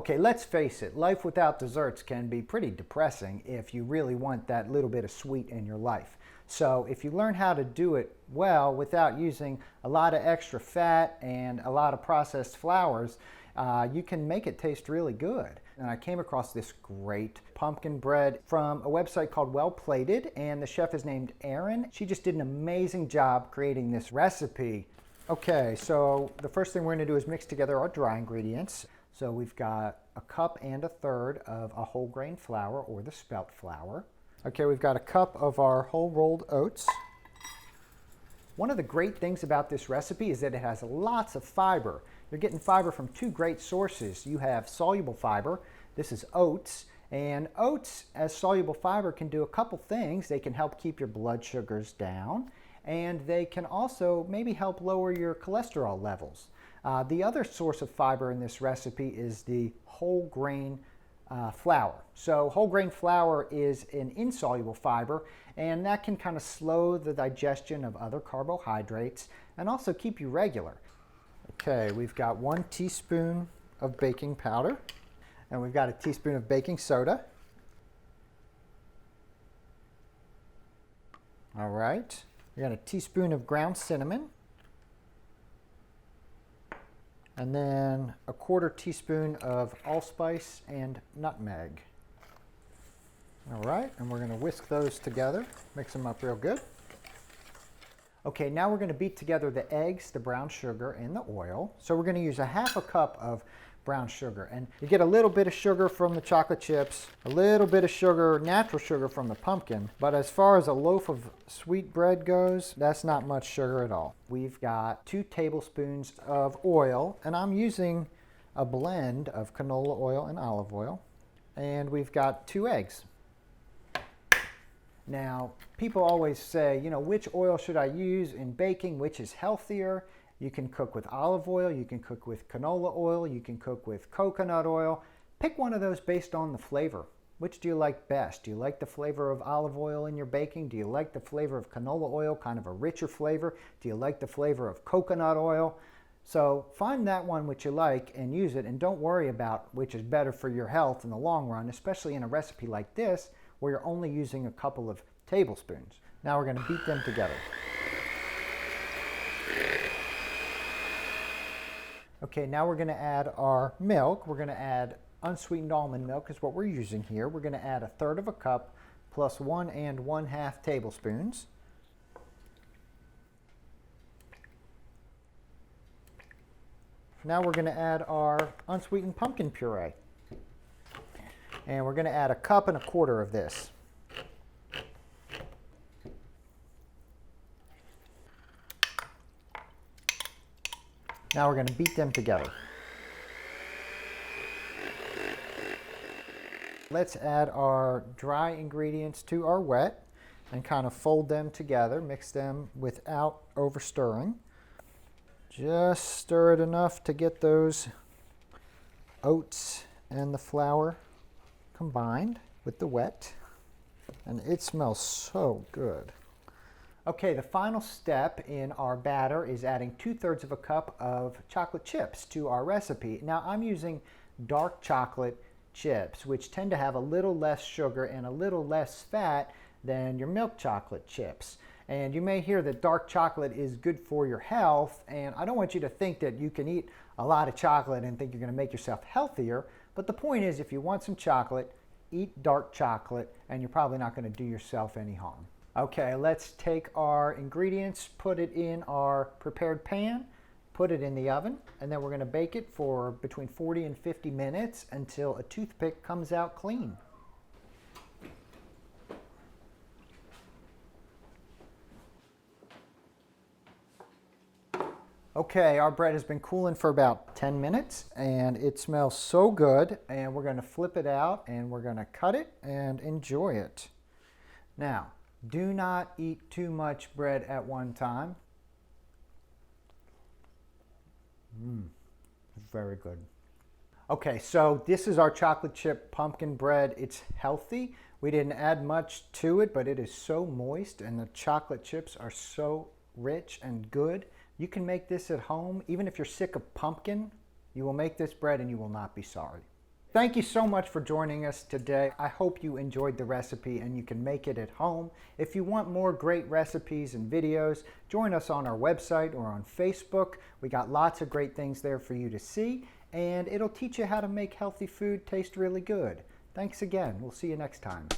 Okay, let's face it, life without desserts can be pretty depressing if you really want that little bit of sweet in your life. So if you learn how to do it well without using a lot of extra fat and a lot of processed flours, you can make it taste really good. And I came across this great pumpkin bread from a website called Well Plated, and the chef is named Erin. She just did an amazing job creating this recipe. Okay, so the first thing we're going to do is mix together our dry ingredients. So we've got 1 cup and 1/3 of a whole grain flour, or the spelt flour. Okay, we've got 1 cup of our whole rolled oats. One of the great things about this recipe is that it has lots of fiber. You're getting fiber from 2 great sources. You have soluble fiber. This is oats. And oats, as soluble fiber, can do a couple things. They can help keep your blood sugars down, and they can also maybe help lower your cholesterol levels. The other source of fiber in this recipe is the whole grain flour. So whole grain flour is an insoluble fiber, and that can kind of slow the digestion of other carbohydrates and also keep you regular. Okay, we've got 1 teaspoon of baking powder, and we've got a teaspoon of baking soda. All right, we got a teaspoon of ground cinnamon, and then a 1/4 teaspoon of allspice and nutmeg. All right, and we're going to whisk those together, mix them up real good. Okay, now we're going to beat together the eggs, the brown sugar, and the oil. So we're going to use 1/2 cup of brown sugar. And you get a little bit of sugar from the chocolate chips, a little bit of sugar, natural sugar from the pumpkin. But as far as a loaf of sweet bread goes, that's not much sugar at all. We've got 2 tablespoons of oil, and I'm using a blend of canola oil and olive oil. And we've got 2 eggs. Now, people always say, you know, which oil should I use in baking? Which is healthier? You can cook with olive oil, you can cook with canola oil, you can cook with coconut oil. Pick one of those based on the flavor. Which do you like best? Do you like the flavor of olive oil in your baking? Do you like the flavor of canola oil, kind of a richer flavor? Do you like the flavor of coconut oil? So find that one which you like and use it, and don't worry about which is better for your health in the long run, especially in a recipe like this where you're only using a couple of tablespoons. Now we're going to beat them together. Okay, now we're going to add our milk. We're going to add unsweetened almond milk is what we're using here. We're going to add 1/3 cup plus 1 1/2 tablespoons. Now we're going to add our unsweetened pumpkin puree. And we're going to add 1 1/4 cups of this. Now we're going to beat them together. Let's add our dry ingredients to our wet and kind of fold them together, mix them without over stirring. Just stir it enough to get those oats and the flour combined with the wet, and it smells so good. Okay, the final step in our batter is adding 2/3 cup of chocolate chips to our recipe. Now I'm using dark chocolate chips, which tend to have a little less sugar and a little less fat than your milk chocolate chips. And you may hear that dark chocolate is good for your health, and I don't want you to think that you can eat a lot of chocolate and think you're going to make yourself healthier, but the point is, if you want some chocolate, eat dark chocolate, and you're probably not going to do yourself any harm. Okay, let's take our ingredients, put it in our prepared pan, put it in the oven, and then we're going to bake it for between 40 and 50 minutes until a toothpick comes out clean. Okay, our bread has been cooling for about 10 minutes and it smells so good, and we're going to flip it out and we're going to cut it and enjoy it. Now, do not eat too much bread at one time. Very good. Okay, so this is our chocolate chip pumpkin bread. It's healthy. We didn't add much to it, but it is so moist and the chocolate chips are so rich and good. You can make this at home. Even if you're sick of pumpkin, you will make this bread and you will not be sorry. Thank you so much for joining us today. I hope you enjoyed the recipe and you can make it at home. If you want more great recipes and videos, join us on our website or on Facebook. We got lots of great things there for you to see, and it'll teach you how to make healthy food taste really good. Thanks again. We'll see you next time.